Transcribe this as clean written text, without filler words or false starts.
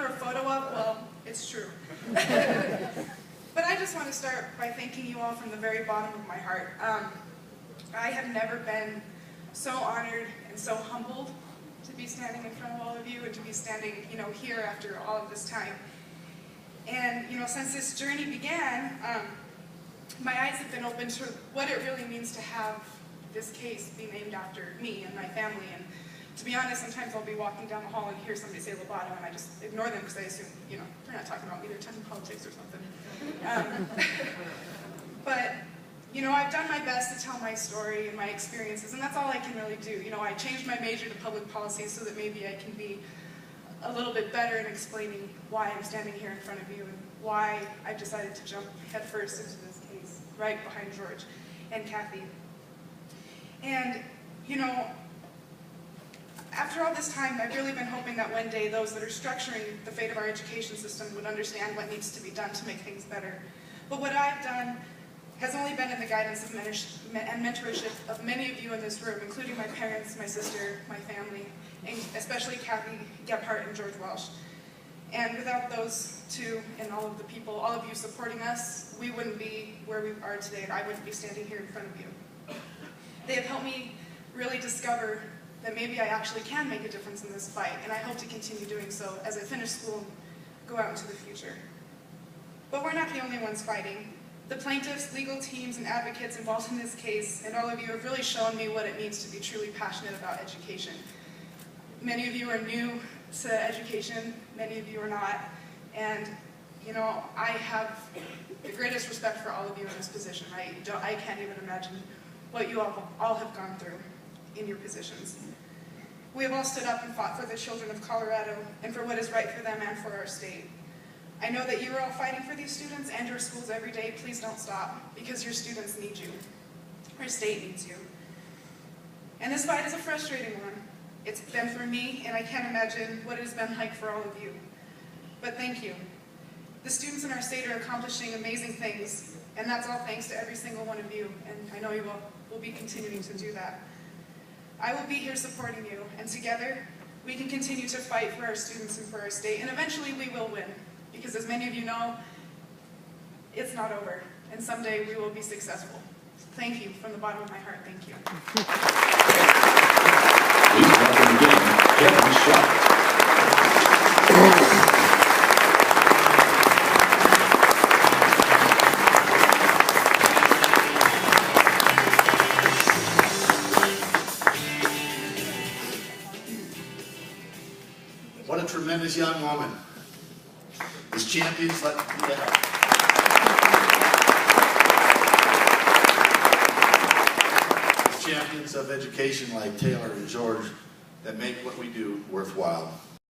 for a photo op, well, it's true. But I just want to start by thanking you all from the very bottom of my heart. I have never been so honored and so humbled to be standing in front of all of you and to be standing, here after all of this time. And, since this journey began, my eyes have been open to what it really means to have this case be named after me and my family. And to be honest, sometimes I'll be walking down the hall and hear somebody say Lobato, and I just ignore them because I assume, they're not talking about me, they're talking politics or something. But, I've done my best to tell my story and my experiences, and that's all I can really do. I changed my major to public policy so that maybe I can be a little bit better in explaining why I'm standing here in front of you and why I've decided to jump headfirst into this case, right behind George and Kathy. And, after all this time, I've really been hoping that one day those that are structuring the fate of our education system would understand what needs to be done to make things better. But what I've done has only been in the guidance of and mentorship of many of you in this room, including my parents, my sister, my family, and especially Kathy Gephardt and George Welsh. And without those two and all of the people, all of you supporting us, we wouldn't be where we are today, and I wouldn't be standing here in front of you. They have helped me really discover that maybe I actually can make a difference in this fight, and I hope to continue doing so as I finish school and go out into the future. But we're not the only ones fighting. The plaintiffs, legal teams, and advocates involved in this case, and all of you have really shown me what it means to be truly passionate about education. Many of you are new to education, many of you are not, and I have the greatest respect for all of you in this position. I can't even imagine what you all have gone through in your positions. We have all stood up and fought for the children of Colorado and for what is right for them and for our state. I know that you are all fighting for these students and your schools every day. Please don't stop, because your students need you. Our state needs you. And this fight is a frustrating one. It's been for me, and I can't imagine what it has been like for all of you. But thank you. The students in our state are accomplishing amazing things, and that's all thanks to every single one of you, and I know you will be continuing to do that. I will be here supporting you, and together we can continue to fight for our students and for our state, and eventually we will win. Because as many of you know, it's not over, and someday we will be successful. Thank you from the bottom of my heart. Thank you. Please welcome again, Kevin Shaw. What a tremendous young woman. As champions, let's give it up. As champions of education like Taylor and George that make what we do worthwhile.